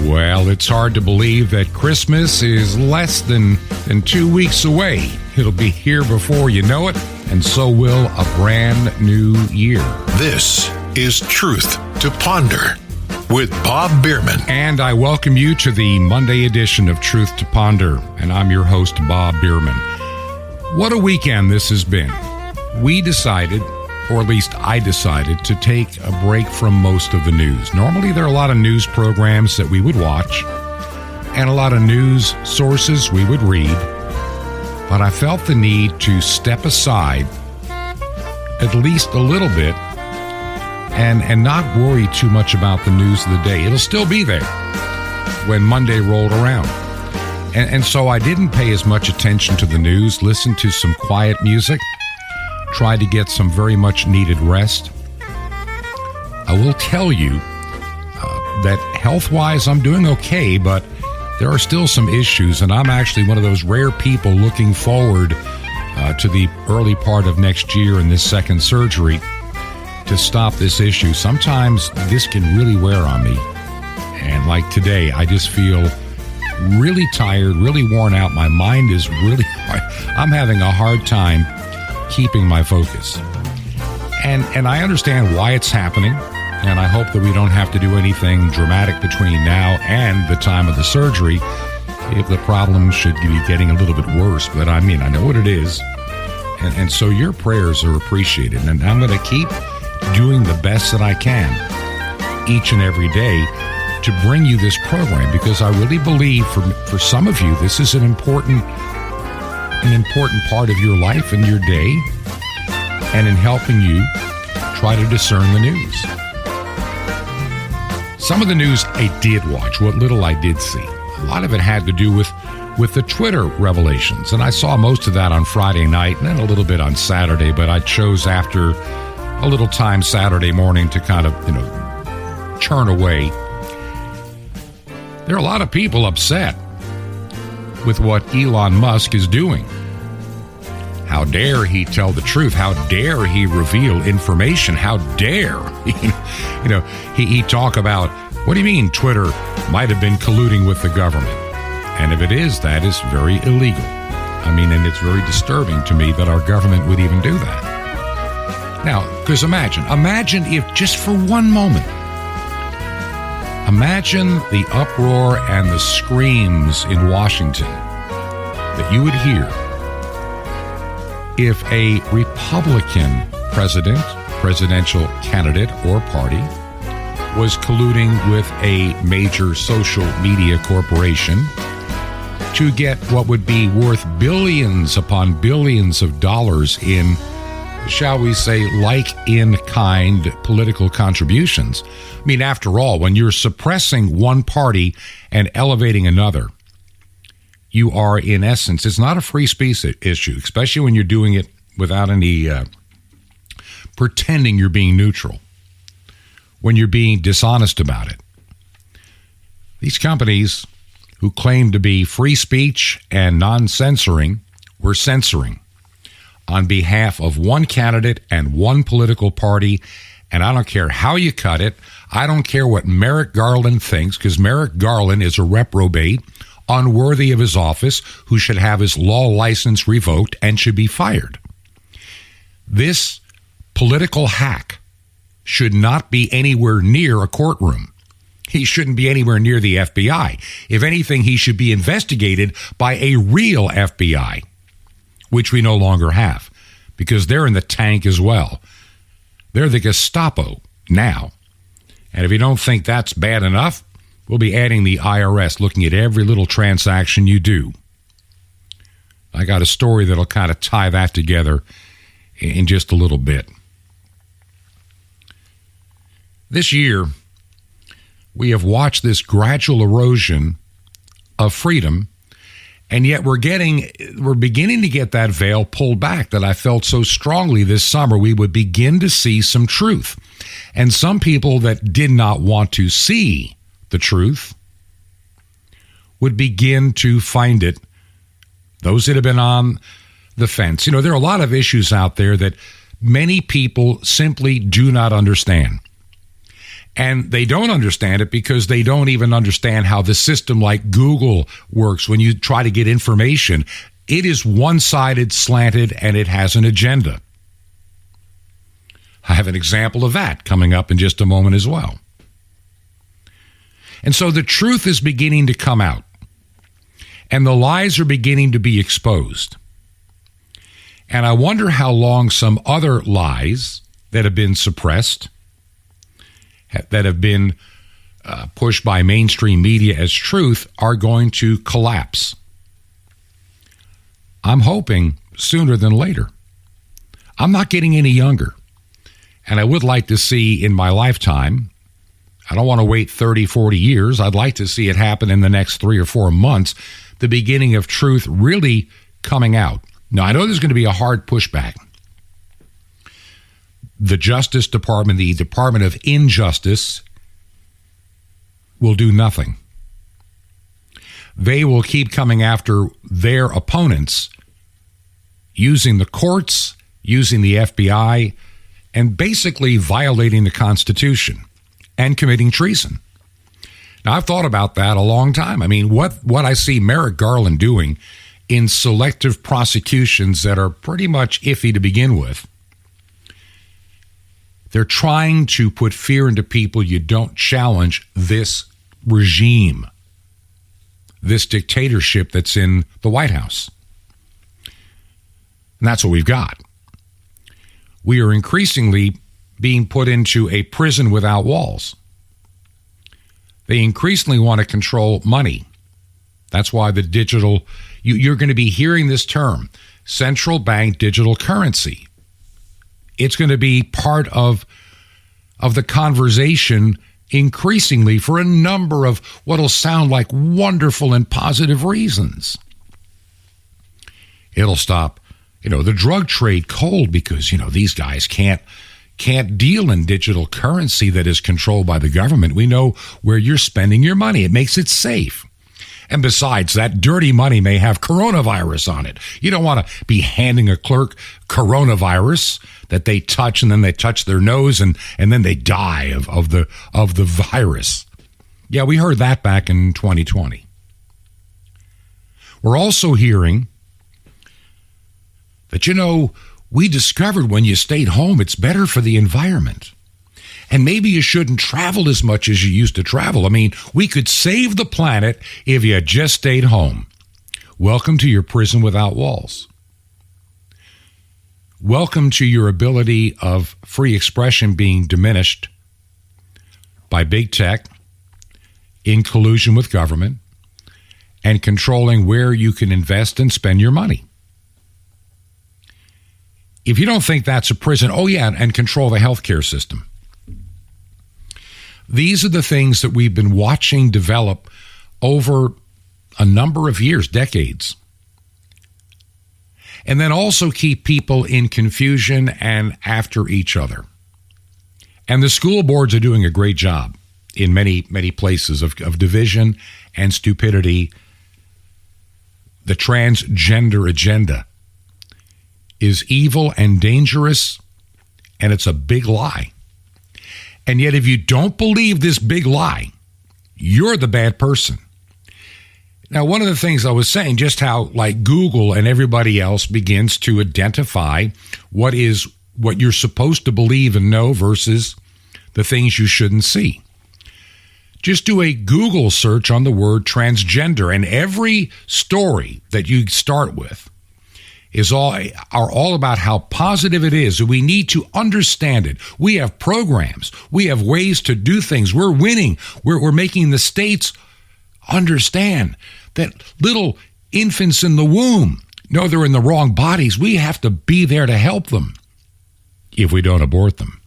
Well, it's hard to believe that Christmas is less than 2 weeks away. It'll be here before you know it, and so will a brand new year. This is Truth to Ponder with Bob Bierman. And I welcome you to the Monday edition of Truth to Ponder, and I'm your host, Bob Bierman. What a weekend this has been. We decided, or at least I decided, to take a break from most of the news. Normally there are a lot of news programs that we would watch and a lot of news sources we would read, but I felt the need to step aside at least a little bit and not worry too much about the news of the day. It'll still be there when Monday rolled around. And so I didn't pay as much attention to the news, listened to some quiet music, tried to get some very much needed rest. I will tell you that health-wise I'm doing okay, but there are still some issues, and I'm actually one of those rare people looking forward to the early part of next year and this second surgery to stop this issue. Sometimes this can really wear on me, and like today, I just feel really tired, really worn out. My mind is really hard. I'm having a hard time keeping my focus. And I understand why it's happening, and I hope that we don't have to do anything dramatic between now and the time of the surgery if the problem should be getting a little bit worse. But I mean, I know what it is. And so your prayers are appreciated. And I'm going to keep doing the best that I can each and every day to bring you this program, because I really believe for some of you, this is an important part of your life and your day, and in helping you try to discern the news. Some of the news I did watch, what little I did see. A lot of it had to do with the Twitter revelations, and I saw most of that on Friday night and then a little bit on Saturday, but I chose after a little time Saturday morning to kind of, churn away. There are a lot of people upset with what Elon Musk is doing. How dare he tell the truth? How dare he reveal information? How dare he talk about, what do you mean Twitter might have been colluding with the government? And if it is, that is very illegal. I mean, and it's very disturbing to me that our government would even do that. Now, because imagine if just for one moment, imagine the uproar and the screams in Washington that you would hear if a Republican presidential candidate or party was colluding with a major social media corporation to get what would be worth billions upon billions of dollars in, shall we say, like-in-kind political contributions. I mean, after all, when you're suppressing one party and elevating another, you are, in essence, it's not a free speech issue, especially when you're doing it without any pretending you're being neutral, when you're being dishonest about it. These companies who claim to be free speech and non-censoring were censoring on behalf of one candidate and one political party, and I don't care how you cut it. I don't care what Merrick Garland thinks, because Merrick Garland is a reprobate, unworthy of his office, who should have his law license revoked and should be fired. This political hack should not be anywhere near a courtroom. He shouldn't be anywhere near the FBI. If anything, he should be investigated by a real FBI, which we no longer have, because they're in the tank as well. They're the Gestapo now. And if you don't think that's bad enough, we'll be adding the IRS, looking at every little transaction you do. I got a story that'll kind of tie that together in just a little bit. This year, we have watched this gradual erosion of freedom, and yet we're beginning to get that veil pulled back that I felt so strongly this summer. We would begin to see some truth. And some people that did not want to see the truth would begin to find it. Those that have been on the fence. There are a lot of issues out there that many people simply do not understand. And they don't understand it because they don't even understand how the system like Google works. When you try to get information, it is one-sided, slanted, and it has an agenda. I have an example of that coming up in just a moment as well. And so the truth is beginning to come out, and the lies are beginning to be exposed. And I wonder how long some other lies that have been suppressed, that have been pushed by mainstream media as truth, are going to collapse. I'm hoping sooner than later. I'm not getting any younger. And I would like to see in my lifetime, I don't want to wait 30, 40 years. I'd like to see it happen in the next 3 or 4 months, the beginning of truth really coming out. Now, I know there's going to be a hard pushback. The Justice Department, the Department of Injustice, will do nothing. They will keep coming after their opponents using the courts, using the FBI, and basically violating the Constitution and committing treason. Now, I've thought about that a long time. I mean, what I see Merrick Garland doing in selective prosecutions that are pretty much iffy to begin with. They're trying to put fear into people. You don't challenge this regime, this dictatorship that's in the White House. And that's what we've got. We are increasingly being put into a prison without walls. They increasingly want to control money. That's why the digital, you're going to be hearing this term, central bank digital currency. It's going to be part of the conversation increasingly for a number of what'll sound like wonderful and positive reasons. It'll stop, the drug trade cold because, these guys can't deal in digital currency that is controlled by the government. We know where you're spending your money. It makes it safe. And besides, that dirty money may have coronavirus on it. You don't want to be handing a clerk coronavirus that they touch and then they touch their nose and then they die of the virus. Yeah, we heard that back in 2020. We're also hearing that, we discovered when you stayed home, it's better for the environment. And maybe you shouldn't travel as much as you used to travel. I mean, we could save the planet if you just stayed home. Welcome to your prison without walls. Welcome to your ability of free expression being diminished by big tech in collusion with government and controlling where you can invest and spend your money. If you don't think that's a prison, and control the healthcare system. These are the things that we've been watching develop over a number of years, decades. And then also keep people in confusion and after each other. And the school boards are doing a great job in many, many places of division and stupidity. The transgender agenda is evil and dangerous, and it's a big lie. And yet, if you don't believe this big lie, you're the bad person. Now, one of the things I was saying, just how like Google and everybody else begins to identify what you're supposed to believe and know versus the things you shouldn't see. Just do a Google search on the word transgender, and every story that you start with are all about how positive it is. We need to understand it. We have programs. We have ways to do things. We're winning. We're making the states understand that little infants in the womb know they're in the wrong bodies. We have to be there to help them if we don't abort them.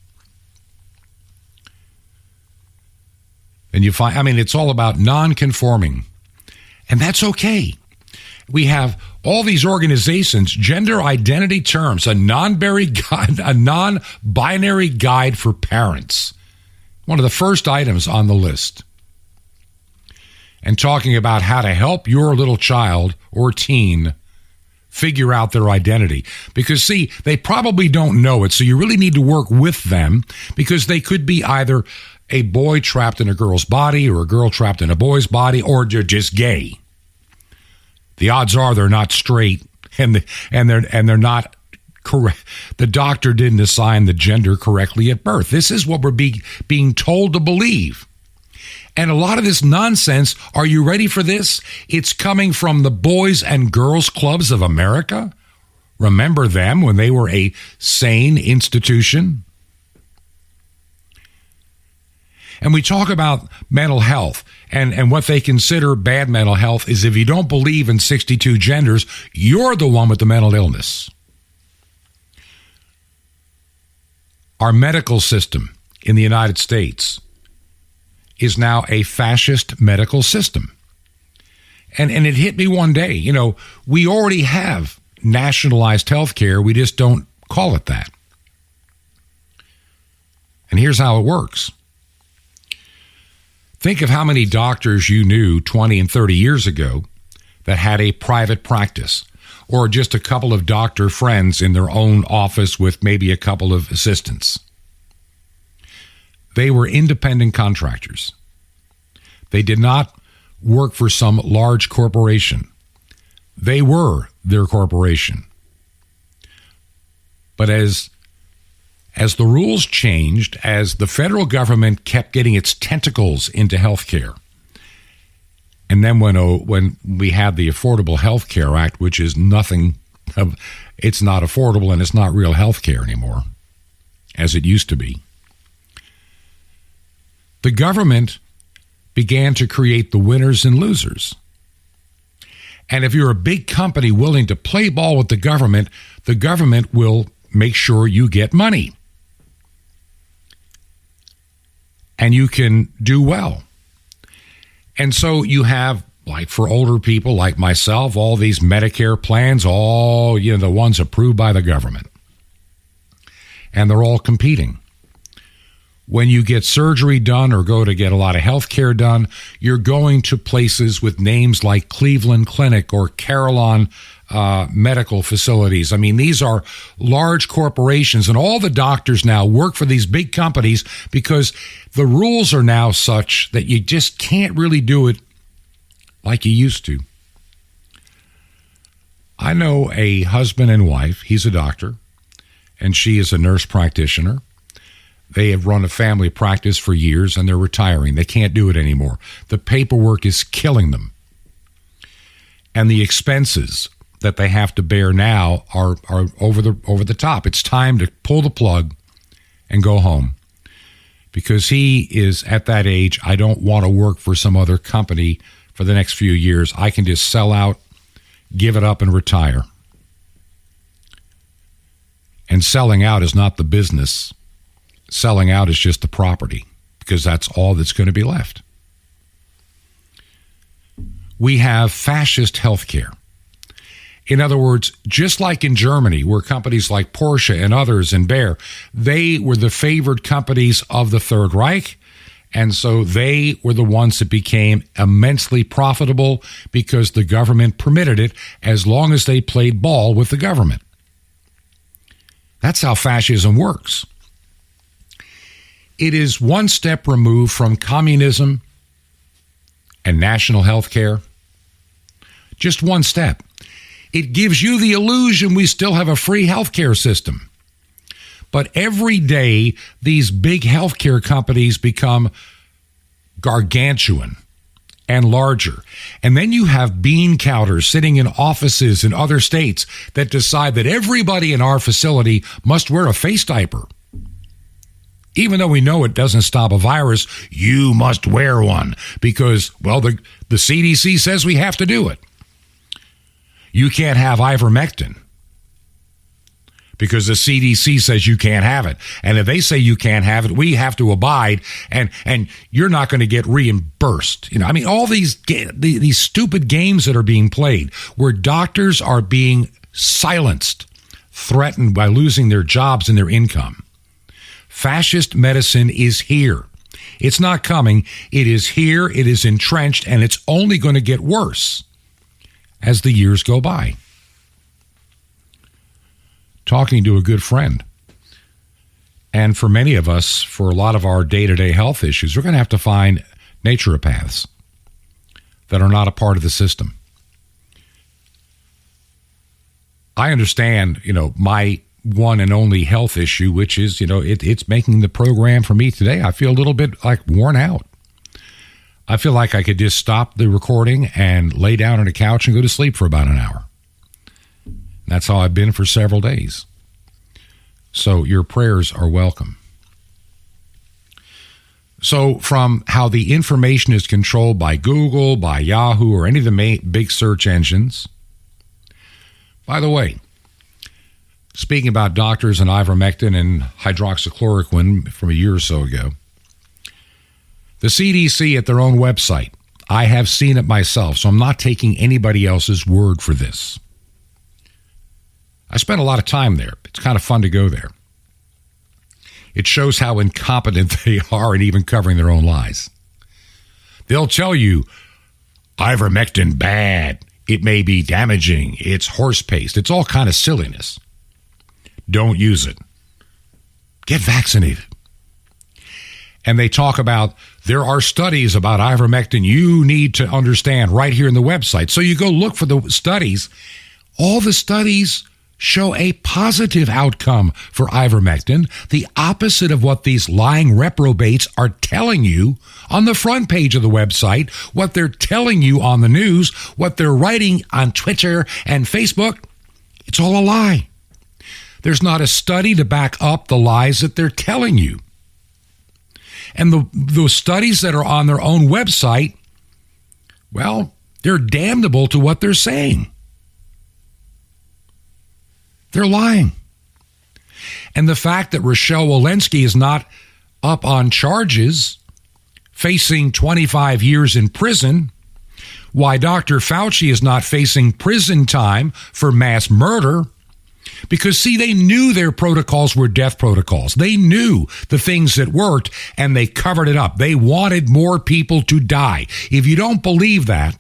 And you find, it's all about non-conforming. And that's okay. We have all these organizations, gender identity terms, a non-binary guide for parents. One of the first items on the list. And talking about how to help your little child or teen figure out their identity. Because, see, they probably don't know it, so you really need to work with them, because they could be either a boy trapped in a girl's body or a girl trapped in a boy's body, or they're just gay. The odds are they're not straight, and they're not correct. The doctor didn't assign the gender correctly at birth. This is what we're being told to believe. And a lot of this nonsense, are you ready for this? It's coming from the Boys and Girls Clubs of America. Remember them when they were a sane institution? And we talk about mental health, and what they consider bad mental health is if you don't believe in 62 genders, you're the one with the mental illness. Our medical system in the United States is now a fascist medical system. And it hit me one day. You know, we already have nationalized health care. We just don't call it that. And here's how it works. Think of how many doctors you knew 20 and 30 years ago that had a private practice, or just a couple of doctor friends in their own office with maybe a couple of assistants. They were independent contractors. They did not work for some large corporation. They were their corporation. But as the rules changed, as the federal government kept getting its tentacles into healthcare, and then when we had the Affordable Health Care Act, which is nothing, it's not affordable and it's not real health care anymore, as it used to be. The government began to create the winners and losers. And if you're a big company willing to play ball with the government will make sure you get money. And you can do well. And so you have, like for older people like myself, all these Medicare plans, all, the ones approved by the government. And they're all competing. When you get surgery done or go to get a lot of health care done, you're going to places with names like Cleveland Clinic or Carillon medical facilities. I mean, these are large corporations, and all the doctors now work for these big companies because the rules are now such that you just can't really do it like you used to. I know a husband and wife. He's a doctor, and she is a nurse practitioner. They have run a family practice for years, and they're retiring. They can't do it anymore. The paperwork is killing them. And the expenses that they have to bear now are over the top. It's time to pull the plug and go home. Because he is at that age, I don't want to work for some other company for the next few years. I can just sell out, give it up, and retire. And selling out is not the business. Selling out is just the property, because that's all that's going to be left. We have fascist healthcare. In other words, just like in Germany, where companies like Porsche and others and Bayer, they were the favored companies of the Third Reich, and so they were the ones that became immensely profitable because the government permitted it as long as they played ball with the government. That's how fascism works. It is one step removed from communism and national health care. Just one step. It gives you the illusion we still have a free healthcare system. But every day, these big healthcare companies become gargantuan and larger. And then you have bean counters sitting in offices in other states that decide that everybody in our facility must wear a face diaper. Even though we know it doesn't stop a virus, you must wear one because, well, the CDC says we have to do it. You can't have ivermectin because the CDC says you can't have it. And if they say you can't have it, we have to abide, and you're not going to get reimbursed. All these stupid games that are being played where doctors are being silenced, threatened by losing their jobs and their income. Fascist medicine is here. It's not coming. It is here. It is entrenched, and it's only going to get worse as the years go by. talking to a good friend. And for many of us, for a lot of our day-to-day health issues, we're going to have to find naturopaths that are not a part of the system. I understand, my one and only health issue, which is, it's making the program for me today. I feel a little bit like worn out. I feel like I could just stop the recording and lay down on a couch and go to sleep for about an hour. That's how I've been for several days. So your prayers are welcome. So from how the information is controlled by Google, by Yahoo, or any of the big search engines. By the way, speaking about doctors and ivermectin and hydroxychloroquine from a year or so ago, the CDC at their own website, I have seen it myself, so I'm not taking anybody else's word for this. I spent a lot of time there. It's kind of fun to go there. It shows how incompetent they are in even covering their own lies. They'll tell you, ivermectin bad. It may be damaging. It's horse paste. It's all kind of silliness. Don't use it. Get vaccinated. And they talk about, there are studies about ivermectin you need to understand right here in the website. So you go look for the studies. All the studies show a positive outcome for ivermectin, the opposite of what these lying reprobates are telling you on the front page of the website, what they're telling you on the news, what they're writing on Twitter and Facebook. It's all a lie. There's not a study to back up the lies that they're telling you. And those studies that are on their own website, well, they're damnable to what they're saying. They're lying. And the fact that Rochelle Walensky is not up on charges, facing 25 years in prison, why Dr. Fauci is not facing prison time for mass murder, because, see, they knew their protocols were death protocols. They knew the things that worked, and they covered it up. They wanted more people to die. If you don't believe that,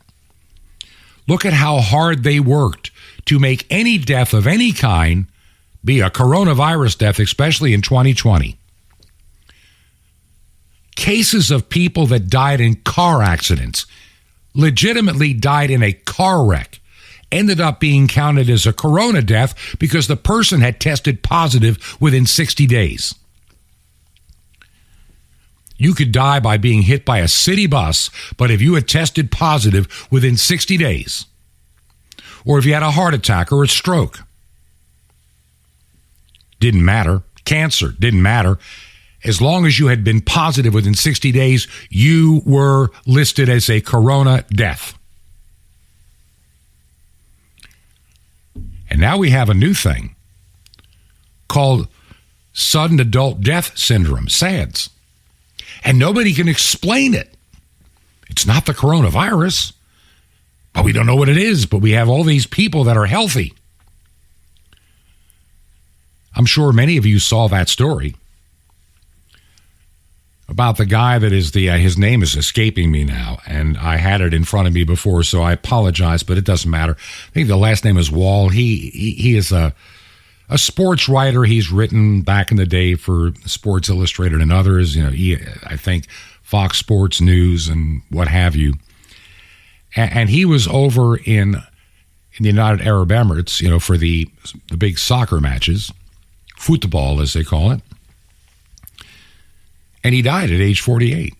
look at how hard they worked to make any death of any kind be a coronavirus death, especially in 2020. Cases of people that died in car accidents, legitimately died in a car wreck, ended up being counted as a corona death because the person had tested positive within 60 days. You could die by being hit by a city bus, but if you had tested positive within 60 days, or if you had a heart attack or a stroke, didn't matter. Cancer, didn't matter. As long as you had been positive within 60 days, you were listed as a corona death. And now we have a new thing called sudden adult death syndrome, SADS. And nobody can explain it. It's not the coronavirus, but we don't know what it is. But we have all these people that are healthy. I'm sure many of you saw that story about the guy that is his name is escaping me now, and I had it in front of me before, so I apologize, but it doesn't matter. I think the last name is Wall. He is a sports writer. He's written back in the day for Sports Illustrated and others. I think Fox Sports News and what have you. And he was over in the United Arab Emirates, for the big soccer matches, football as they call it. And he died at age 48.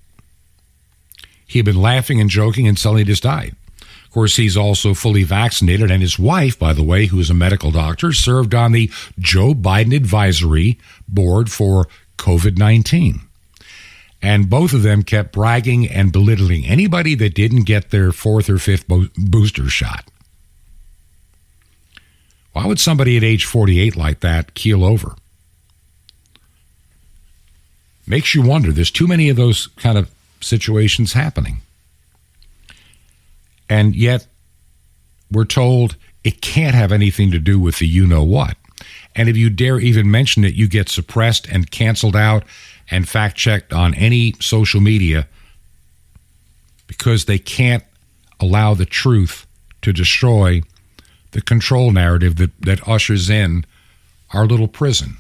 He had been laughing and joking and suddenly just died. Of course, he's also fully vaccinated, and his wife, by the way, who is a medical doctor, served on the Joe Biden Advisory Board for COVID-19. And both of them kept bragging and belittling anybody that didn't get their fourth or fifth booster shot. Why would somebody at age 48 like that keel over? Makes you wonder. There's too many of those kind of situations happening. And yet, we're told it can't have anything to do with the you-know-what. And if you dare even mention it, you get suppressed and canceled out and fact-checked on any social media because they can't allow the truth to destroy the control narrative that ushers in our little prison.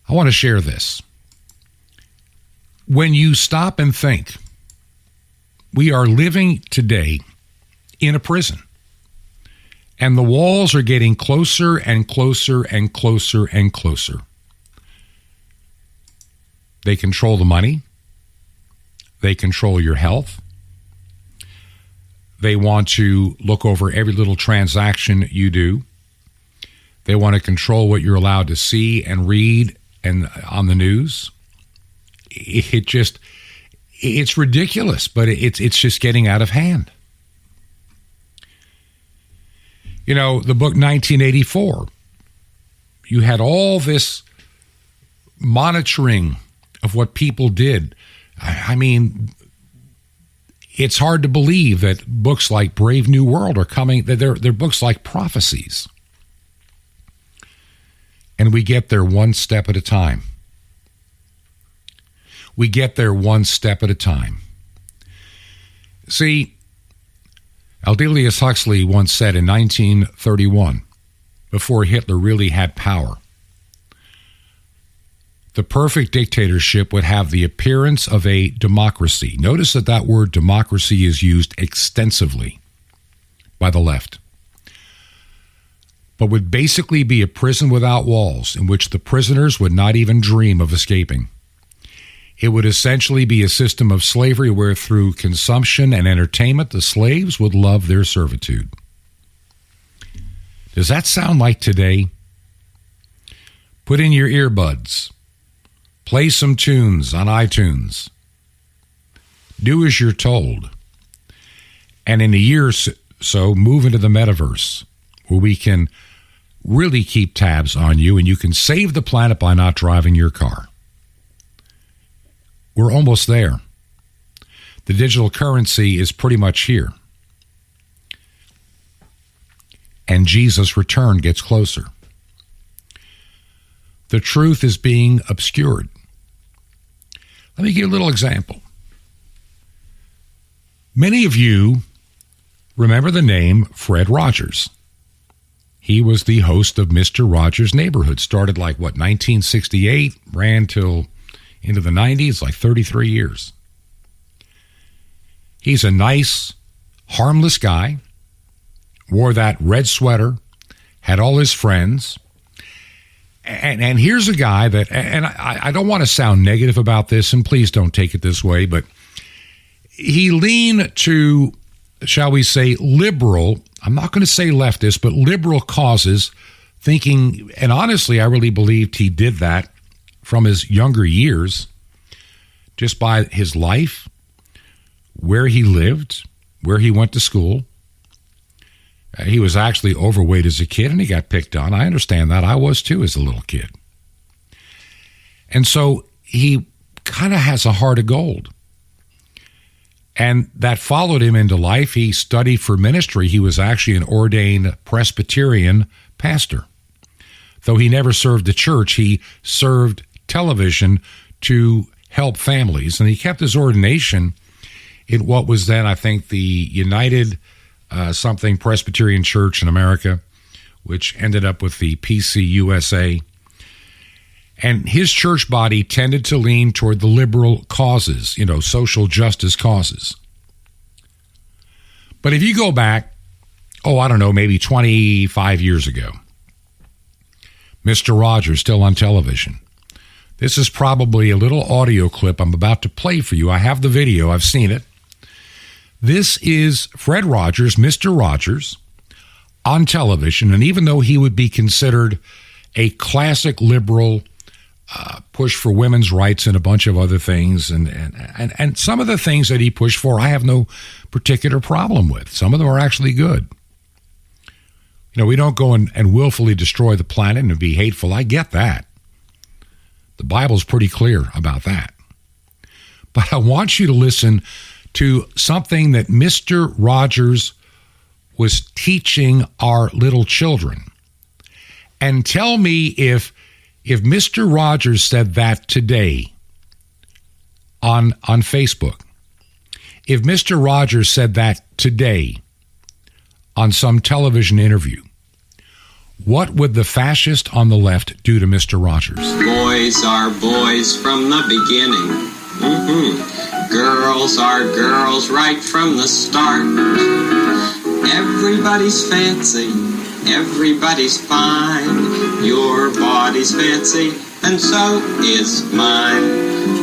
I want to share this. When you stop and think, we are living today in a prison, and the walls are getting closer and closer and closer and closer. They control the money. They control your health. They want to look over every little transaction you do. They want to control what you're allowed to see and read and on the news. It's ridiculous, but it's just getting out of hand. You know, the book 1984, you had all this monitoring of what people did. I mean, it's hard to believe that books like Brave New World are coming, that they're books like prophecies. And we get there one step at a time. We get there one step at a time. See, Aldous Huxley once said in 1931, before Hitler really had power, the perfect dictatorship would have the appearance of a democracy. Notice that word democracy is used extensively by the left, but would basically be a prison without walls in which the prisoners would not even dream of escaping. It would essentially be a system of slavery where through consumption and entertainment, the slaves would love their servitude. Does that sound like today? Put in your earbuds. Play some tunes on iTunes. Do as you're told. And in a year or so, move into the metaverse where we can really keep tabs on you and you can save the planet by not driving your car. We're almost there. The digital currency is pretty much here. And Jesus' return gets closer. The truth is being obscured. Let me give you a little example. Many of you remember the name Fred Rogers. He was the host of Mr. Rogers' Neighborhood. Started 1968, ran till into the 90s, 33 years. He's a nice, harmless guy, wore that red sweater, had all his friends. And here's a guy that, and I don't want to sound negative about this, and please don't take it this way, but he leaned to, shall we say, liberal, I'm not going to say leftist, but liberal causes, thinking, and honestly, I really believed he did that from his younger years, just by his life, where he lived, where he went to school. He was actually overweight as a kid, and he got picked on. I understand that. I was, too, as a little kid. And so he kind of has a heart of gold. And that followed him into life. He studied for ministry. He was actually an ordained Presbyterian pastor. Though he never served the church, he served television to help families. And he kept his ordination in what was then, I think, the United something Presbyterian Church in America, which ended up with the PCUSA. And his church body tended to lean toward the liberal causes, social justice causes. But if you go back, maybe 25 years ago, Mr. Rogers still on television. This is probably a little audio clip I'm about to play for you. I have the video. I've seen it. This is Fred Rogers, Mr. Rogers, on television. And even though he would be considered a classic liberal, push for women's rights and a bunch of other things, and some of the things that he pushed for, I have no particular problem with. Some of them are actually good. We don't go and willfully destroy the planet and be hateful. I get that. The Bible's pretty clear about that. But I want you to listen to something that Mr. Rogers was teaching our little children. And tell me if Mr. Rogers said that today on Facebook, if Mr. Rogers said that today on some television interview, what would the fascist on the left do to Mr. Rogers? Boys are boys from the beginning. Girls are girls right from the start. Everybody's fancy, everybody's fine. Your body's fancy, and so is mine.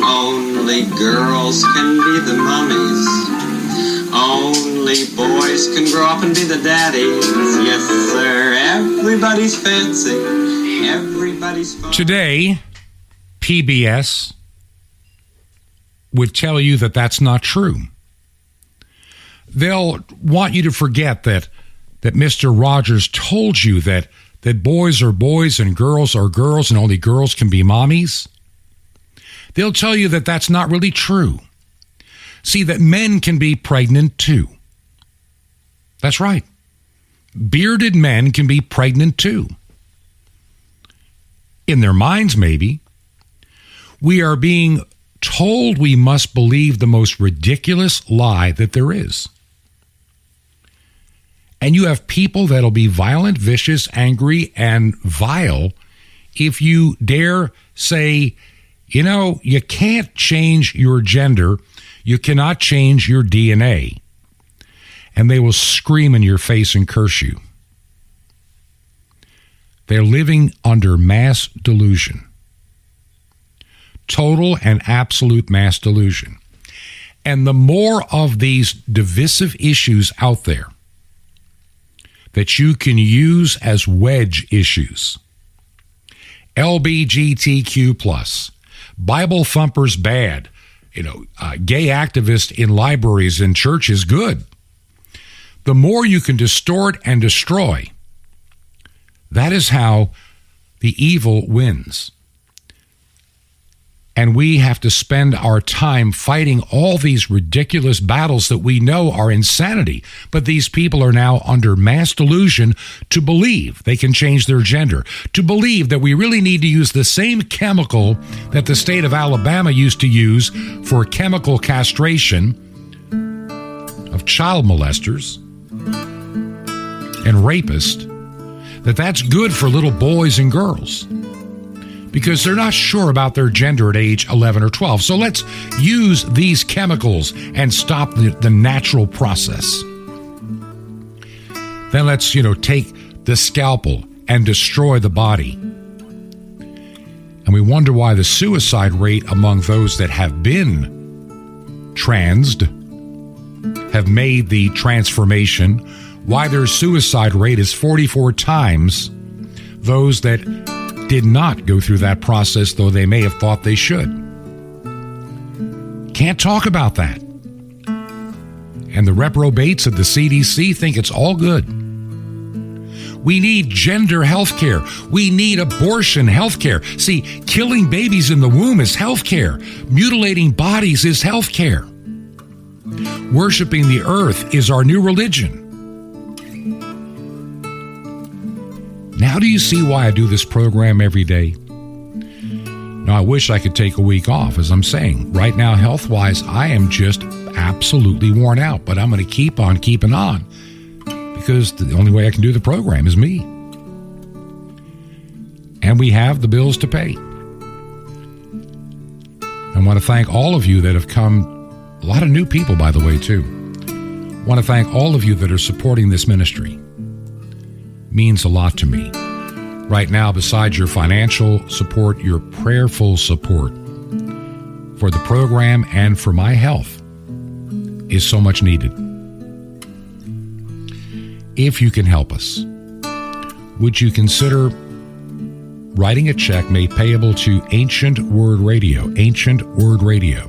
Only girls can be the mummies. Only boys can grow up and be the daddies. Yes, sir, everybody's fancy, everybody's fine. Today, PBS would tell you that that's not true. They'll want you to forget that Mr. Rogers told you that boys are boys and girls are girls and only girls can be mommies. They'll tell you that that's not really true. See, that men can be pregnant too. That's right. Bearded men can be pregnant too. In their minds, maybe. We are being told we must believe the most ridiculous lie that there is. And you have people that'll be violent, vicious, angry, and vile if you dare say, you know, you can't change your gender. You cannot change your DNA. And they will scream in your face and curse you. They're living under mass delusion. Total and absolute mass delusion. And the more of these divisive issues out there that you can use as wedge issues, LBGTQ+, Bible thumpers bad, gay activists in libraries and churches good. The more you can distort and destroy, that is how the evil wins. And we have to spend our time fighting all these ridiculous battles that we know are insanity. But these people are now under mass delusion to believe they can change their gender, to believe that we really need to use the same chemical that the state of Alabama used to use for chemical castration of child molesters and rapists, that's good for little boys and girls, because they're not sure about their gender at age 11 or 12. So let's use these chemicals and stop the natural process. Then let's, take the scalpel and destroy the body. And we wonder why the suicide rate among those that have been transed, have made the transformation, why their suicide rate is 44 times those that did not go through that process, though they may have thought they should. Can't talk about that. And the reprobates of the CDC think it's all good. We need gender health care. We need abortion health care. See, killing babies in the womb is health care. Mutilating bodies is health care. Worshipping the earth is our new religion. Now do you see why I do this program every day? Now, I wish I could take a week off, as I'm saying. Right now, health-wise, I am just absolutely worn out, but I'm going to keep on keeping on because the only way I can do the program is me. And we have the bills to pay. I want to thank all of you that have come, a lot of new people, by the way, too. I want to thank all of you that are supporting this ministry. Means a lot to me. Right now, besides your financial support, your prayerful support for the program and for my health is so much needed. If you can help us, would you consider writing a check made payable to Ancient Word Radio, Ancient Word Radio.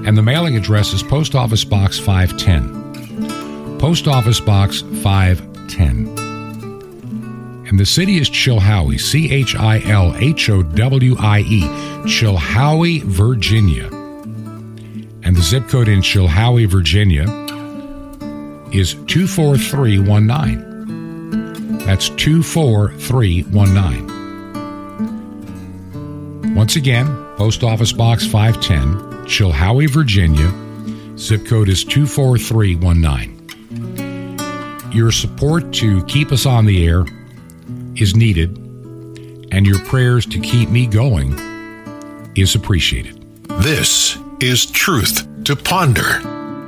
And the mailing address is Post Office Box 510. Post Office Box 510. And the city is Chilhowie, Chilhowie, Chilhowie, Virginia. And the zip code in Chilhowie, Virginia is 24319. That's 24319. Once again, Post Office Box 510, Chilhowie, Virginia. Zip code is 24319. your support to keep us on the air is needed, and your prayers to keep me going is appreciated. This is Truth to Ponder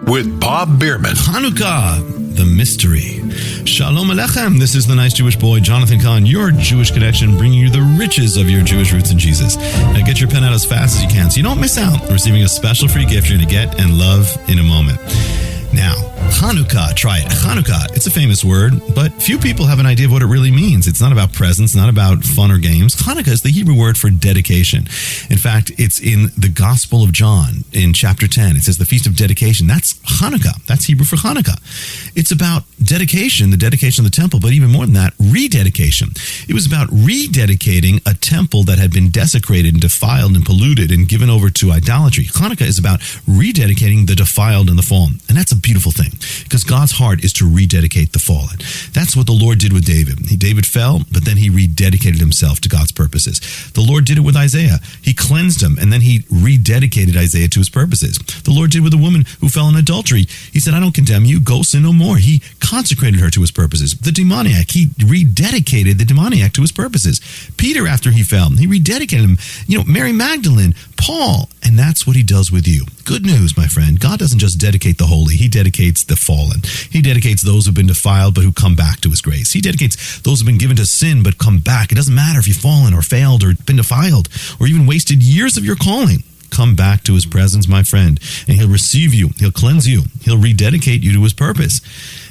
with Bob Bierman. Hanukkah, the mystery. Shalom Aleichem. This is the nice Jewish boy, Jonathan Kahn, your Jewish connection, bringing you the riches of your Jewish roots in Jesus. Now get your pen out as fast as you can so you don't miss out on receiving a special free gift you're going to get and love in a moment. Now, Hanukkah, try it. Hanukkah, it's a famous word, but few people have an idea of what it really means. It's not about presents, not about fun or games. Hanukkah is the Hebrew word for dedication. In fact, it's in the Gospel of John in chapter 10. It says the Feast of Dedication. That's Hanukkah. That's Hebrew for Hanukkah. It's about dedication, the dedication of the temple, but even more than that, rededication. It was about rededicating a temple that had been desecrated and defiled and polluted and given over to idolatry. Hanukkah is about rededicating the defiled and the fallen. And that's a beautiful thing, because God's heart is to rededicate the fallen. That's what the Lord did with David. David fell, but then he rededicated himself to God's purposes. The Lord did it with Isaiah. He cleansed him, and then he rededicated Isaiah to his purposes. The Lord did with a woman who fell in adultery. He said, I don't condemn you. Go sin no more. He consecrated her to his purposes. The demoniac, he rededicated the demoniac to his purposes. Peter, after he fell, he rededicated him. Mary Magdalene, Paul, and that's what he does with you. Good news, my friend. God doesn't just dedicate the holy. He dedicates the fallen. He dedicates those who've been defiled but who come back to his grace. He dedicates those who've been given to sin but come back. It doesn't matter if you've fallen or failed or been defiled or even wasted years of your calling. Come back to his presence, my friend, and he'll receive you. He'll cleanse you. He'll rededicate you to his purpose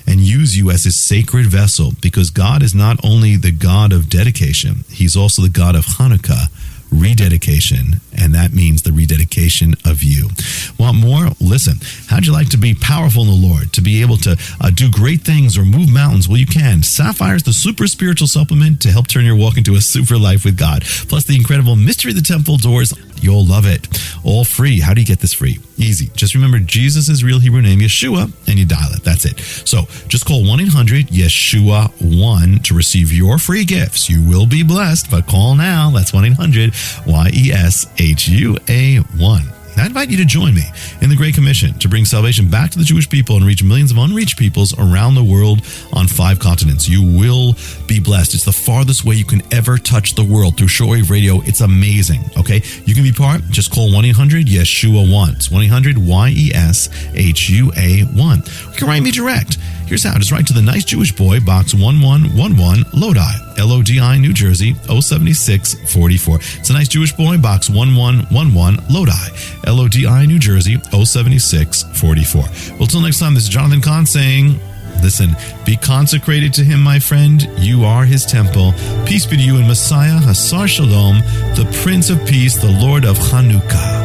and use you as his sacred vessel, because God is not only the God of dedication, he's also the God of Hanukkah, rededication, and that means the rededication of you. Want more? Listen. How'd you like to be powerful in the Lord, to be able to do great things or move mountains? Well, you can. Sapphire's the super spiritual supplement to help turn your walk into a super life with God. Plus the incredible Mystery of the Temple Doors. You'll love it. All free. How do you get this free? Easy. Just remember Jesus' real Hebrew name, Yeshua, and you dial it. That's it. So just call 1-800-YESHUA-1 to receive your free gifts. You will be blessed, but call now. That's 1-800-YESHUA-1. I invite you to join me in the Great Commission to bring salvation back to the Jewish people and reach millions of unreached peoples around the world on 5 continents. You will be blessed. It's the farthest way you can ever touch the world through shortwave radio. It's amazing, okay? You can be part. Just call 1-800-YESHUA-1. It's 1-800-YESHUA-1. You can write me direct. Here's how. Just write to the Nice Jewish Boy, Box 1111, Lodi, Lodi, New Jersey, 07644. It's a Nice Jewish Boy, Box 1111, Lodi, Lodi, New Jersey, 07644. Well, till next time, this is Jonathan Kahn saying, listen, be consecrated to him, my friend. You are his temple. Peace be to you in Messiah, Hasar Shalom, the Prince of Peace, the Lord of Hanukkah.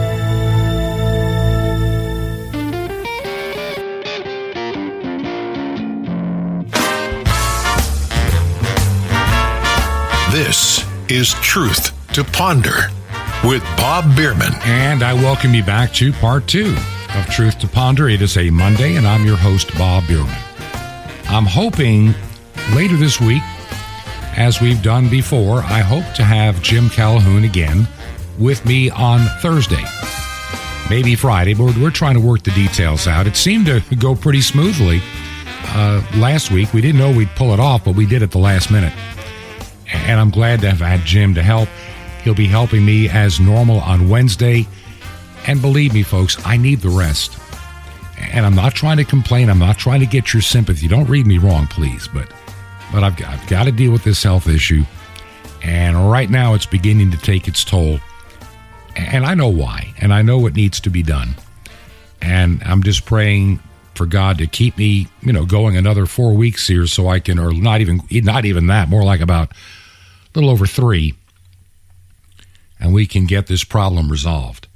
This is Truth to Ponder with Bob Bierman. And I welcome you back to part 2 of Truth to Ponder. It is a Monday, and I'm your host, Bob Bierman. I'm hoping later this week, as we've done before, I hope to have Jim Calhoun again with me on Thursday. Maybe Friday, but we're trying to work the details out. It seemed to go pretty smoothly last week. We didn't know we'd pull it off, but we did at the last minute. And I'm glad to have had Jim to help. He'll be helping me as normal on Wednesday. And believe me, folks, I need the rest. And I'm not trying to complain. I'm not trying to get your sympathy. Don't read me wrong, please. But I've got to deal with this health issue. And right now it's beginning to take its toll. And I know why. And I know what needs to be done. And I'm just praying for God to keep me, going another 4 weeks here so I can, or not even that, more like about a little over 3, and we can get this problem resolved.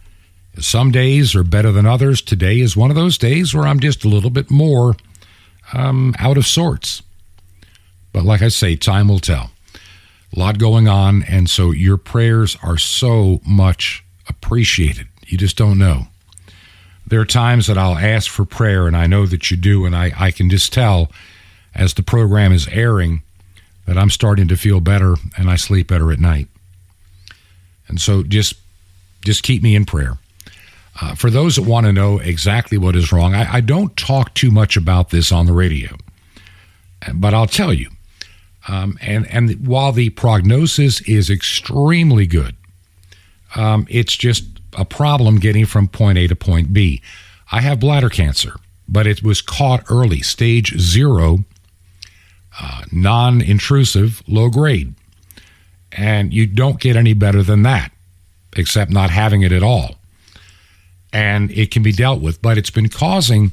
Some days are better than others. Today is one of those days where I'm just a little bit more out of sorts. But like I say, time will tell. A lot going on, and so your prayers are so much appreciated. You just don't know. There are times that I'll ask for prayer, and I know that you do, and I can just tell as the program is airing that I'm starting to feel better, and I sleep better at night. And so just keep me in prayer. For those that want to know exactly what is wrong, I don't talk too much about this on the radio. But I'll tell you, and while the prognosis is extremely good, it's just a problem getting from point A to point B. I have bladder cancer, but it was caught early, stage 0, non-intrusive, low grade. And you don't get any better than that, except not having it at all. And it can be dealt with, but it's been causing,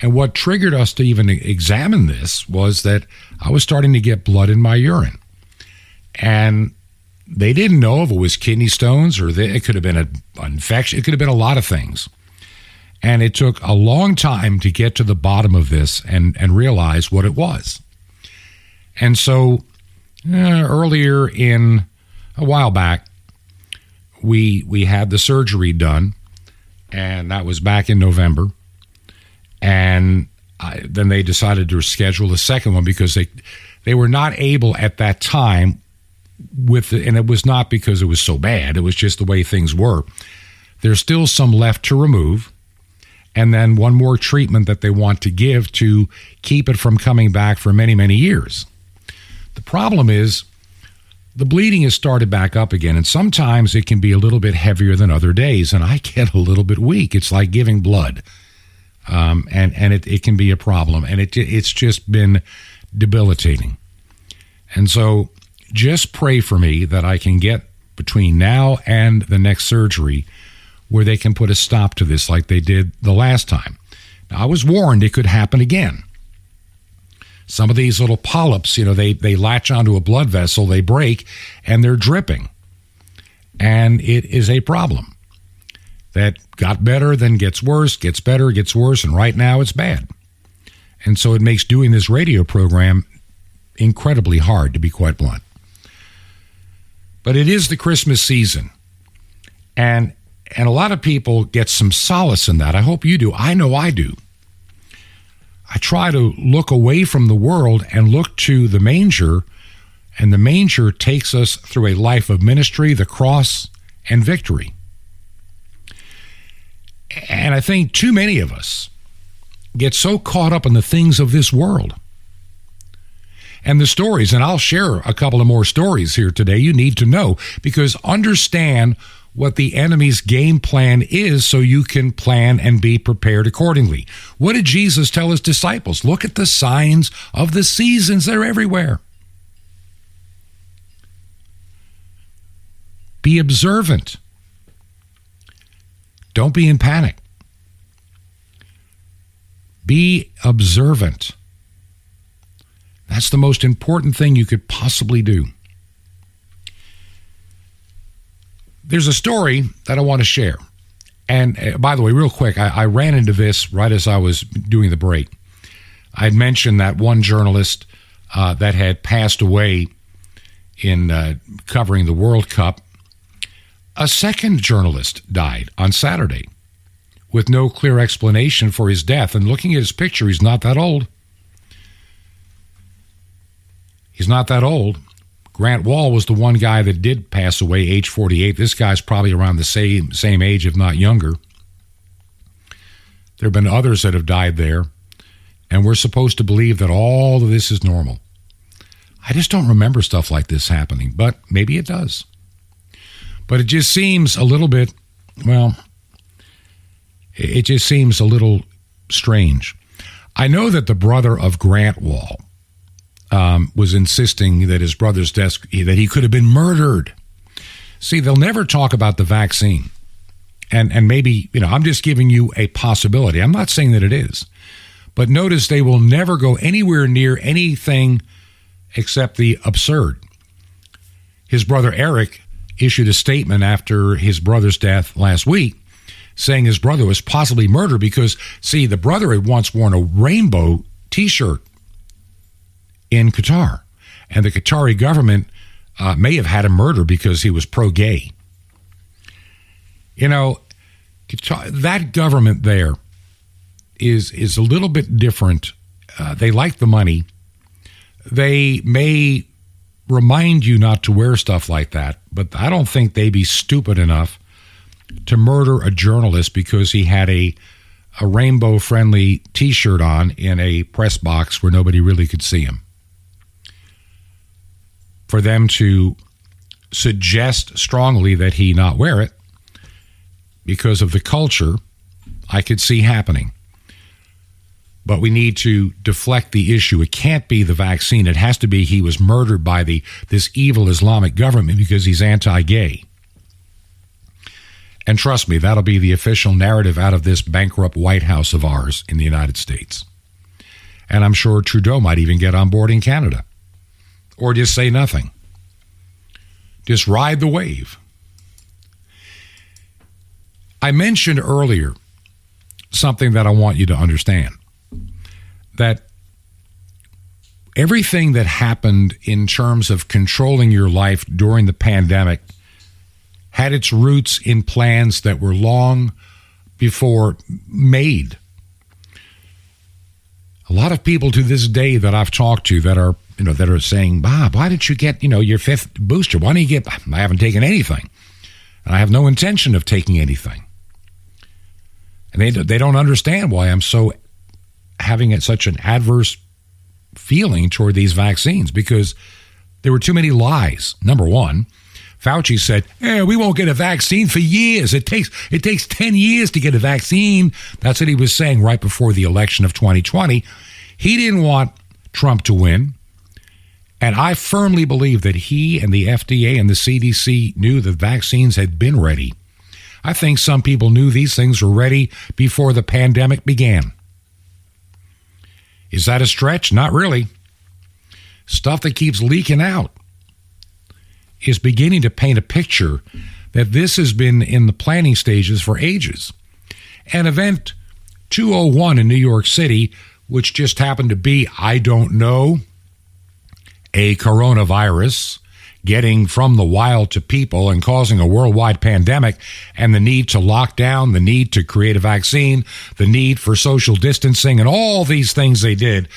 and what triggered us to even examine this was that I was starting to get blood in my urine. And they didn't know if it was kidney stones or it could have been an infection. It could have been a lot of things. And it took a long time to get to the bottom of this and realize what it was. And so earlier a while back, we had the surgery done, and that was back in November. And then they decided to schedule a second one because they were not able at that time and it was not because it was so bad. It was just the way things were. There's still some left to remove, and then one more treatment that they want to give to keep it from coming back for many, many years. The problem is the bleeding has started back up again, and sometimes it can be a little bit heavier than other days, and I get a little bit weak. It's like giving blood, and it can be a problem, and it's just been debilitating. And so just pray for me that I can get between now and the next surgery where they can put a stop to this like they did the last time. Now, I was warned it could happen again. Some of these little polyps, they latch onto a blood vessel, they break, and they're dripping. And it is a problem that got better, then gets worse, gets better, gets worse, and right now it's bad. And so it makes doing this radio program incredibly hard, to be quite blunt. But it is the Christmas season, and a lot of people get some solace in that. I hope you do. I know I do. I try to look away from the world and look to the manger, and the manger takes us through a life of ministry, the cross, and victory. And I think too many of us get so caught up in the things of this world. And the stories, and I'll share a couple of more stories here today you need to know, because understand what the enemy's game plan is so you can plan and be prepared accordingly. What did Jesus tell his disciples? Look at the signs of the seasons. They're everywhere. Be observant. Don't be in panic. Be observant. That's the most important thing you could possibly do. There's a story that I want to share. And by the way, real quick, I ran into this right as I was doing the break. I had mentioned that one journalist that had passed away in covering the World Cup. A second journalist died on Saturday with no clear explanation for his death. And looking at his picture, he's not that old. He's not that old. Grant Wahl was the one guy that did pass away, age 48. This guy's probably around the same age, if not younger. There have been others that have died there, and we're supposed to believe that all of this is normal. I just don't remember stuff like this happening, but maybe it does. But it just seems a little bit, it just seems a little strange. I know that the brother of Grant Wahl was insisting that his brother's death, that he could have been murdered. See, they'll never talk about the vaccine. And maybe, I'm just giving you a possibility. I'm not saying that it is. But notice they will never go anywhere near anything except the absurd. His brother Eric issued a statement after his brother's death last week saying his brother was possibly murdered because, see, the brother had once worn a rainbow T-shirt in Qatar, and the Qatari government may have had him murdered because he was pro-gay. That government there is a little bit different. They like the money. They may remind you not to wear stuff like that, but I don't think they'd be stupid enough to murder a journalist because he had a rainbow-friendly T-shirt on in a press box where nobody really could see him. for them to suggest strongly that he not wear it because of the culture, I could see happening. But we need to deflect the issue. It can't be the vaccine. It has to be he was murdered by this evil Islamic government because he's anti-gay. And trust me, that'll be the official narrative out of this bankrupt White House of ours in the United States. And I'm sure Trudeau might even get on board in Canada. Or just say nothing. Just ride the wave. I mentioned earlier something that I want you to understand. That everything that happened in terms of controlling your life during the pandemic had its roots in plans that were long before made. A lot of people to this day that I've talked to that are saying, Bob, why didn't you get, your fifth booster? Why didn't you get, I haven't taken anything. And I have no intention of taking anything. And they don't understand why I'm so having such an adverse feeling toward these vaccines, because there were too many lies. Number one, Fauci said, we won't get a vaccine for years. It takes 10 years to get a vaccine. That's what he was saying right before the election of 2020. He didn't want Trump to win. And I firmly believe that he and the FDA and the CDC knew the vaccines had been ready. I think some people knew these things were ready before the pandemic began. Is that a stretch? Not really. Stuff that keeps leaking out is beginning to paint a picture that this has been in the planning stages for ages. And Event 201 in New York City, which just happened to be, I don't know, a coronavirus getting from the wild to people and causing a worldwide pandemic, and the need to lock down, the need to create a vaccine, the need for social distancing, and all these things they did,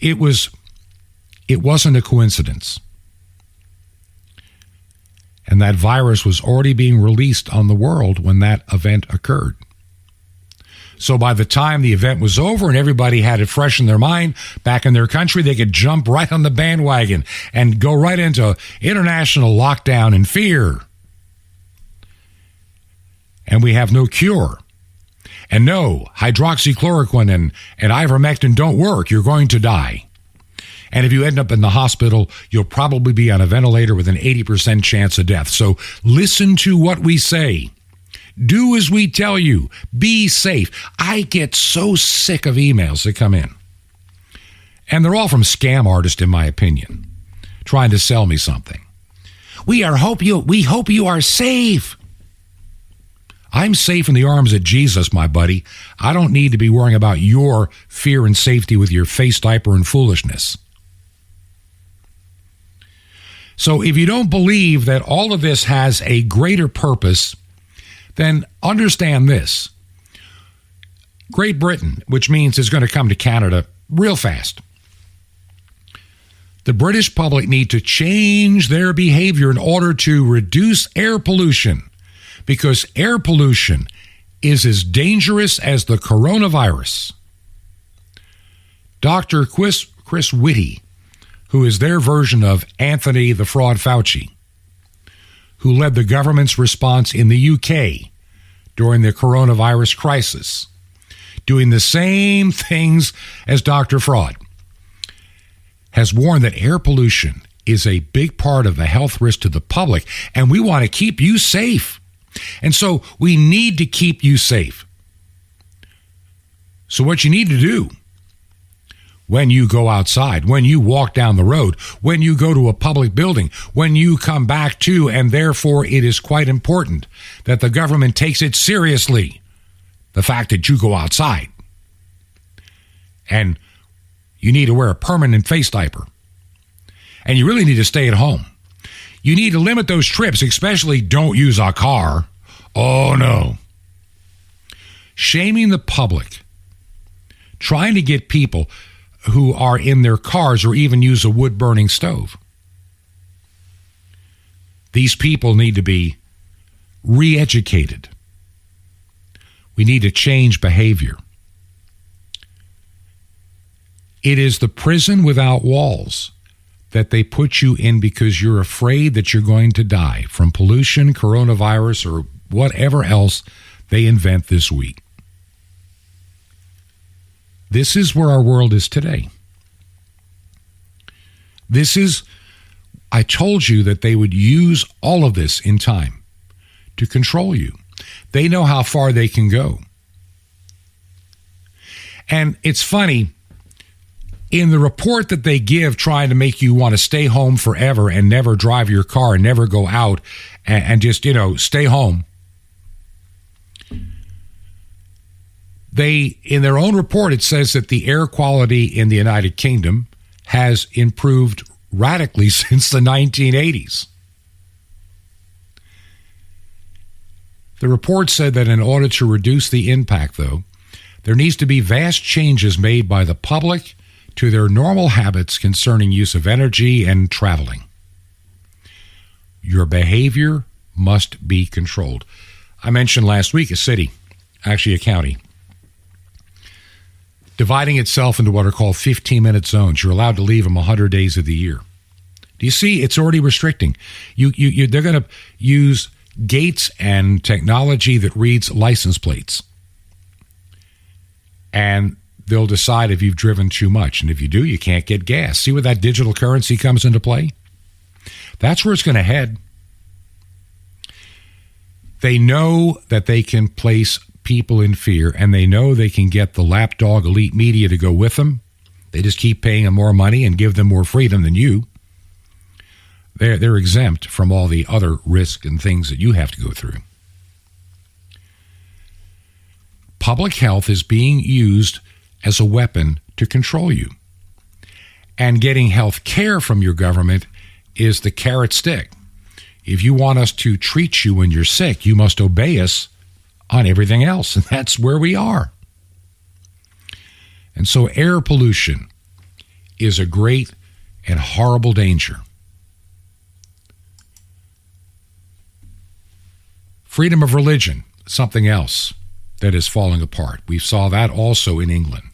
it wasn't a coincidence. And that virus was already being released on the world when that event occurred. So by the time the event was over and everybody had it fresh in their mind, back in their country, they could jump right on the bandwagon and go right into international lockdown and fear. And we have no cure. And no, hydroxychloroquine and ivermectin don't work. You're going to die. And if you end up in the hospital, you'll probably be on a ventilator with an 80% chance of death. So listen to what we say. Do as we tell you. Be safe. I get so sick of emails that come in. And they're all from scam artists, in my opinion, trying to sell me something. We hope you are safe. I'm safe in the arms of Jesus, my buddy. I don't need to be worrying about your fear and safety with your face diaper and foolishness. So if you don't believe that all of this has a greater purpose, then understand this. Great Britain, which means it's going to come to Canada real fast. The British public need to change their behavior in order to reduce air pollution, because air pollution is as dangerous as the coronavirus. Dr. Chris Whitty, who is their version of Anthony the Fraud Fauci, who led the government's response in the UK during the coronavirus crisis, doing the same things as Dr. Fraud, has warned that air pollution is a big part of the health risk to the public, and we want to keep you safe. And so we need to keep you safe. So what you need to do when you go outside, when you walk down the road, when you go to a public building, when you come back to, and therefore it is quite important that the government takes it seriously, the fact that you go outside. And you need to wear a permanent face diaper. And you really need to stay at home. You need to limit those trips, especially don't use a car. Oh, no. Shaming the public, trying to get people who are in their cars or even use a wood-burning stove. These people need to be re-educated. We need to change behavior. It is the prison without walls that they put you in because you're afraid that you're going to die from pollution, coronavirus, or whatever else they invent this week. This is where our world is today. I told you that they would use all of this in time to control you. They know how far they can go. And it's funny, in the report that they give trying to make you want to stay home forever and never drive your car and never go out and just, stay home, in their own report, it says that the air quality in the United Kingdom has improved radically since the 1980s. The report said that in order to reduce the impact, though, there needs to be vast changes made by the public to their normal habits concerning use of energy and traveling. Your behavior must be controlled. I mentioned last week a city, actually a county, dividing itself into what are called 15-minute zones. You're allowed to leave them 100 days of the year. Do you see? It's already restricting. They're going to use gates and technology that reads license plates. And they'll decide if you've driven too much. And if you do, you can't get gas. See where that digital currency comes into play? That's where it's going to head. They know that they can place people in fear, and they know they can get the lapdog elite media to go with them. They just keep paying them more money and give them more freedom than you. They're exempt from all the other risk and things that you have to go through. Public health is being used as a weapon to control you. And getting health care from your government is the carrot stick. If you want us to treat you when you're sick, you must obey us on everything else. And that's where we are. And so air pollution is a great and horrible danger. Freedom of religion, something else that is falling apart. We saw that also in England.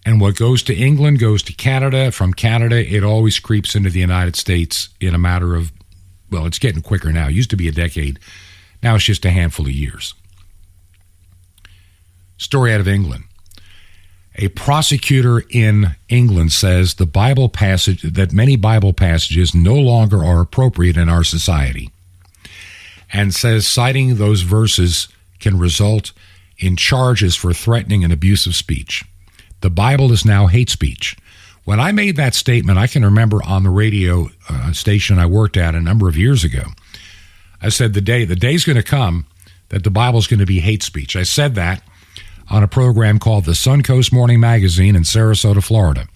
And what goes to England goes to Canada. From Canada, it always creeps into the United States in a matter of, well, it's getting quicker now. It used to be a decade. Now it's just a handful of years. Story out of England. A prosecutor in England says that many Bible passages no longer are appropriate in our society, and says citing those verses can result in charges for threatening and abusive speech. The Bible is now hate speech. When I made that statement, I can remember on the radio station I worked at a number of years ago, I said the day's going to come that the Bible's going to be hate speech. I said that on a program called the Suncoast Morning Magazine in Sarasota, Florida.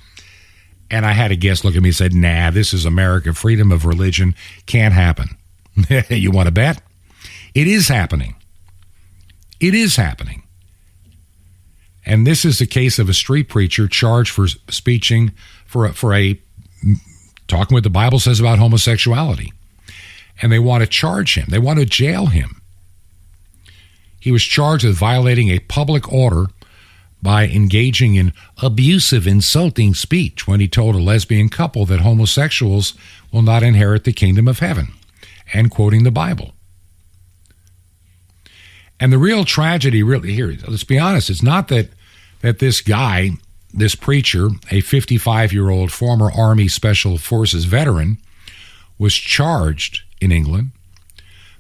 And I had a guest look at me and said, nah, this is America. Freedom of religion can't happen. You want to bet? It is happening. It is happening. And this is the case of a street preacher charged for talking what the Bible says about homosexuality. And they want to charge him. They want to jail him. He was charged with violating a public order by engaging in abusive, insulting speech when he told a lesbian couple that homosexuals will not inherit the kingdom of heaven, and quoting the Bible. And the real tragedy, really, here, let's be honest, it's not that this guy, this preacher, a 55-year-old former Army Special Forces veteran, was charged in England.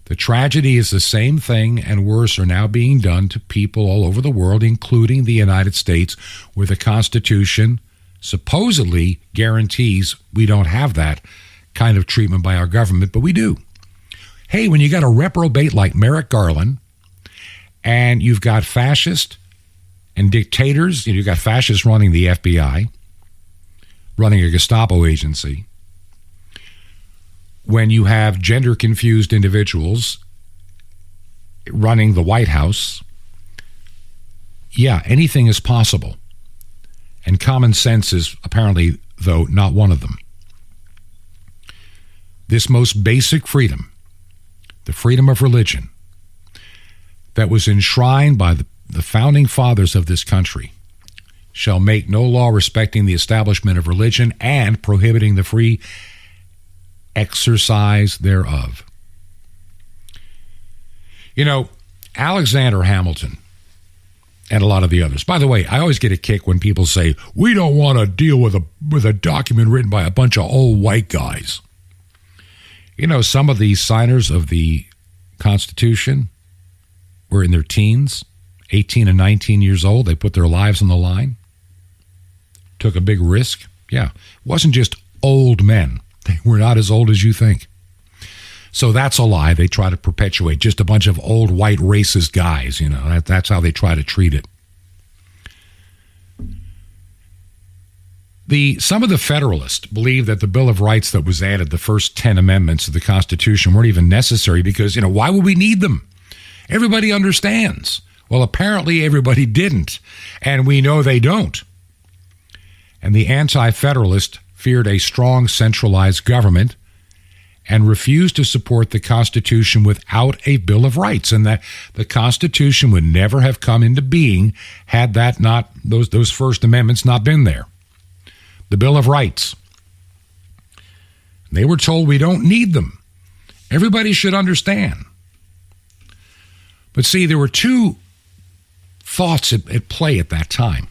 The tragedy is the same thing and worse are now being done to people all over the world, including the United States, where the Constitution supposedly guarantees we don't have that kind of treatment by our government, but we do. Hey, when you got a reprobate like Merrick Garland, and you've got fascists and dictators, you've got fascists running the FBI, running a Gestapo agency, when you have gender-confused individuals running the White House, yeah, anything is possible. And common sense is apparently, though, not one of them. This most basic freedom, the freedom of religion, that was enshrined by the founding fathers of this country, shall make no law respecting the establishment of religion and prohibiting the free exercise thereof. You know, Alexander Hamilton and a lot of the others. By the way, I always get a kick when people say, we don't want to deal with a document written by a bunch of old white guys. You know, some of the signers of the Constitution were in their teens, 18 and 19 years old. They put their lives on the line, took a big risk. Yeah, it wasn't just old men. They were not as old as you think. So that's a lie they try to perpetuate. Just a bunch of old white racist guys, you know. That's how they try to treat it. Some of the Federalists believe that the Bill of Rights that was added, the first 10 amendments of the Constitution, weren't even necessary because, you know, why would we need them? Everybody understands. Well, apparently everybody didn't, and we know they don't. And the anti-Federalist feared a strong centralized government and refused to support the Constitution without a Bill of Rights, and that the Constitution would never have come into being had that not those first amendments not been there. The Bill of Rights. They were told we don't need them. Everybody should understand. But see, there were two thoughts at play at that time.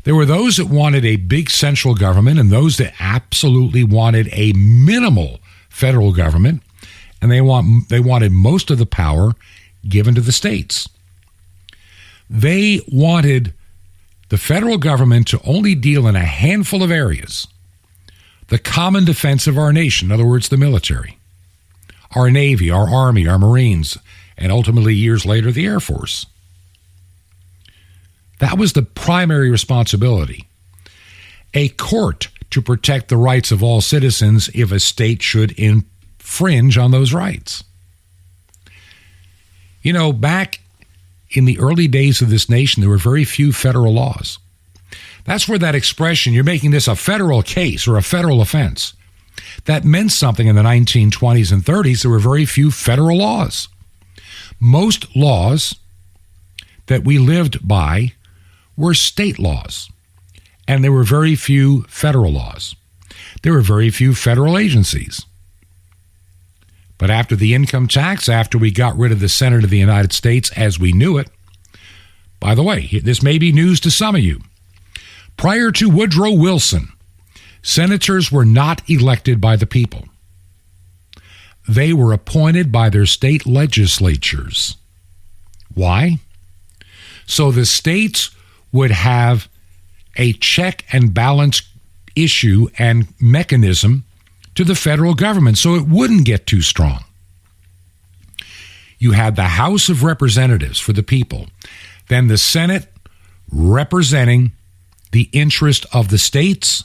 There were those that wanted a big central government and those that absolutely wanted a minimal federal government, and they wanted most of the power given to the states. They wanted the federal government to only deal in a handful of areas. The common defense of our nation, in other words, the military, our Navy, our Army, our Marines, and ultimately years later, the Air Force. That was the primary responsibility. A court to protect the rights of all citizens if a state should infringe on those rights. You know, back in the early days of this nation, there were very few federal laws. That's where that expression, you're making this a federal case or a federal offense, that meant something in the 1920s and 30s. There were very few federal laws. Most laws that we lived by were state laws, and there were very few federal laws. There were very few federal agencies. But after the income tax, after we got rid of the Senate of the United States as we knew it, by the way, this may be news to some of you. Prior to Woodrow Wilson, senators were not elected by the people. They were appointed by their state legislatures. Why? So the states would have a check and balance issue and mechanism to the federal government so it wouldn't get too strong. You had the House of Representatives for the people, then the Senate representing the interest of the states,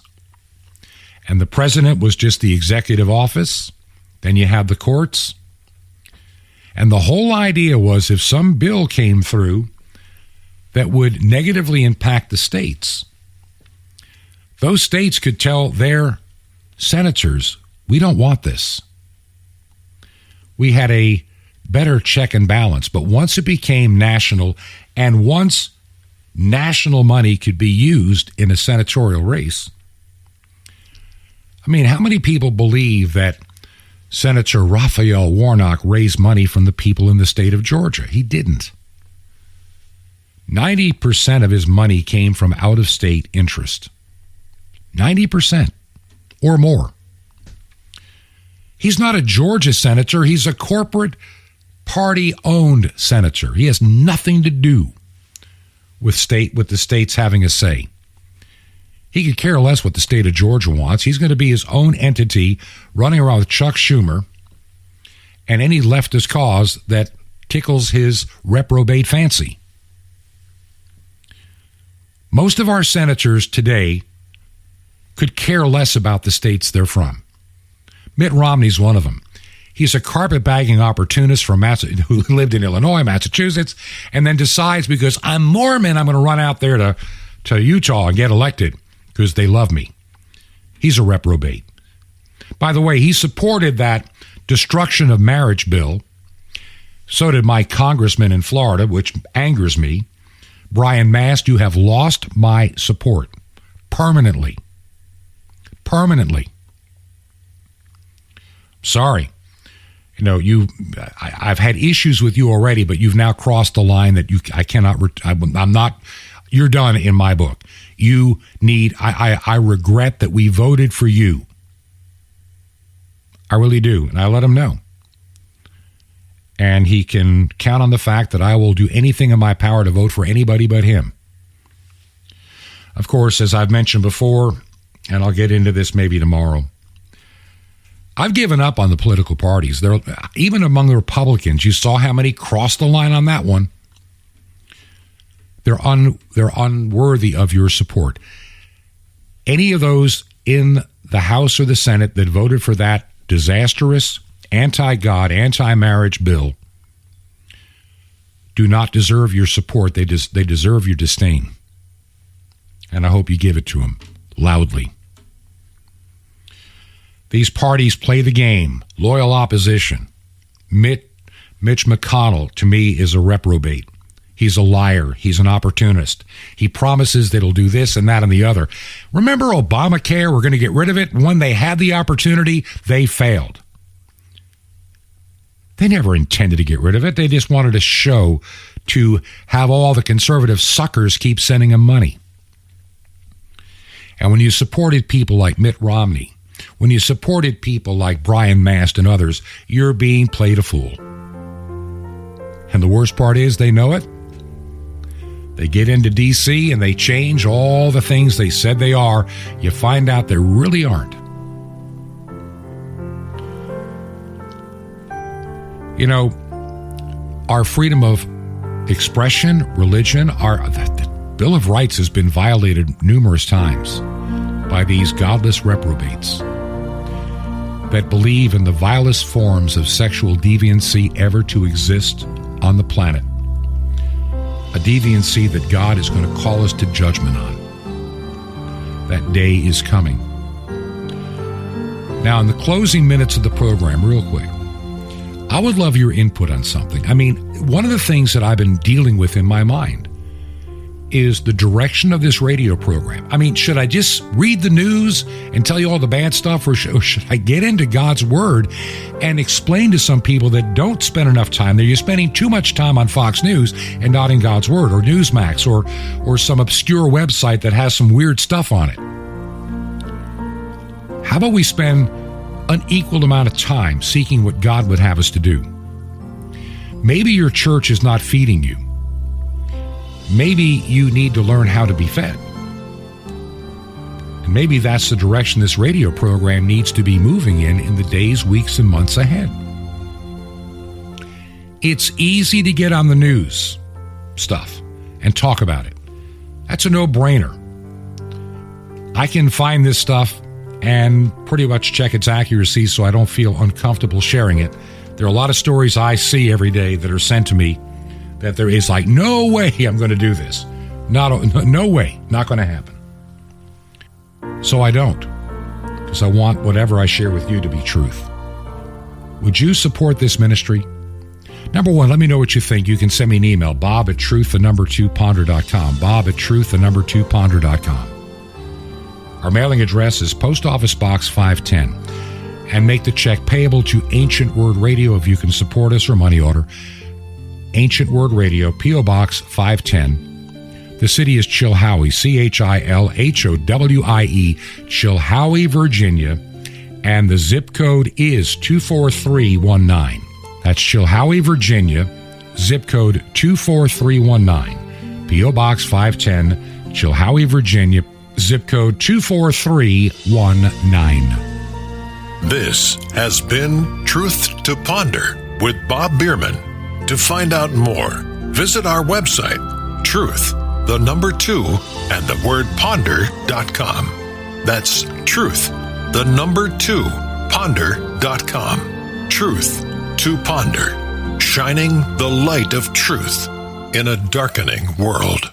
and the president was just the executive office. Then you have the courts. And the whole idea was if some bill came through that would negatively impact the states, those states could tell their senators, we don't want this. We had a better check and balance. But once it became national, and once national money could be used in a senatorial race, I mean, how many people believe that Senator Raphael Warnock raised money from the people in the state of Georgia? He didn't. 90% of his money came from out-of-state interest. 90% or more. He's not a Georgia senator. He's a corporate party-owned senator. He has nothing to do with the states having a say. He could care less what the state of Georgia wants. He's going to be his own entity running around with Chuck Schumer and any leftist cause that tickles his reprobate fancy. Most of our senators today could care less about the states they're from. Mitt Romney's one of them. He's a carpetbagging opportunist from who lived in Illinois, Massachusetts, and then decides because I'm Mormon, I'm going to run out there to Utah and get elected because they love me. He's a reprobate. By the way, he supported that destruction of marriage bill. So did my congressman in Florida, which angers me. Brian Mast, you have lost my support permanently. Permanently. Sorry. You know, I've had issues with you already, but you've now crossed the line that I'm not, you're done in my book. You need, I regret that we voted for you. I really do. And I let him know. And he can count on the fact that I will do anything in my power to vote for anybody but him. Of course, as I've mentioned before, and I'll get into this maybe tomorrow, I've given up on the political parties. Even among the Republicans, you saw how many crossed the line on that one. They're unworthy of your support. Any of those in the House or the Senate that voted for that disastrous, anti-God, anti-marriage bill do not deserve your support. They deserve your disdain. And I hope you give it to them loudly. These parties play the game. Loyal opposition. Mitch McConnell, to me, is a reprobate. He's a liar. He's an opportunist. He promises that he'll do this and that and the other. Remember Obamacare? We're going to get rid of it. When they had the opportunity, they failed. They never intended to get rid of it. They just wanted a show to have all the conservative suckers keep sending them money. And when you supported people like Mitt Romney, when you supported people like Brian Mast and others, you're being played a fool. And the worst part is they know it. They get into D.C. and they change all the things they said they are. You find out they really aren't. You know, our freedom of expression, religion, the Bill of Rights has been violated numerous times by these godless reprobates that believe in the vilest forms of sexual deviancy ever to exist on the planet. A deviancy that God is going to call us to judgment on. That day is coming. Now, in the closing minutes of the program, real quick, I would love your input on something. I mean, one of the things that I've been dealing with in my mind is the direction of this radio program. I mean, should I just read the news and tell you all the bad stuff, or should I get into God's Word and explain to some people that don't spend enough time there? You're spending too much time on Fox News and not in God's Word, or Newsmax, or some obscure website that has some weird stuff on it. How about we spend an equal amount of time seeking what God would have us to do? Maybe your church is not feeding you. Maybe you need to learn how to be fed. And maybe that's the direction this radio program needs to be moving in the days, weeks, and months ahead. It's easy to get on the news stuff and talk about it. That's a no-brainer. I can find this stuff and pretty much check its accuracy so I don't feel uncomfortable sharing it. There are a lot of stories I see every day that are sent to me that there is like, no way I'm going to do this. No way. Not going to happen. So I don't. Because I want whatever I share with you to be truth. Would you support this ministry? Number one, let me know what you think. You can send me an email, bob@truth2ponder.com. bob@truth2ponder.com. Our mailing address is Post Office Box 510. And make the check payable to Ancient Word Radio if you can support us, or money order. Ancient Word Radio, P.O. Box 510. The city is Chilhowie, Chilhowie, Chilhowie, Virginia. And the zip code is 24319. That's Chilhowie, Virginia, zip code 24319. P.O. Box 510, Chilhowie, Virginia, zip code 24319. This has been Truth to Ponder with Bob Bierman. To find out more, visit our website, truth2ponder.com. That's truth2ponder.com. Truth to Ponder, shining the light of truth in a darkening world.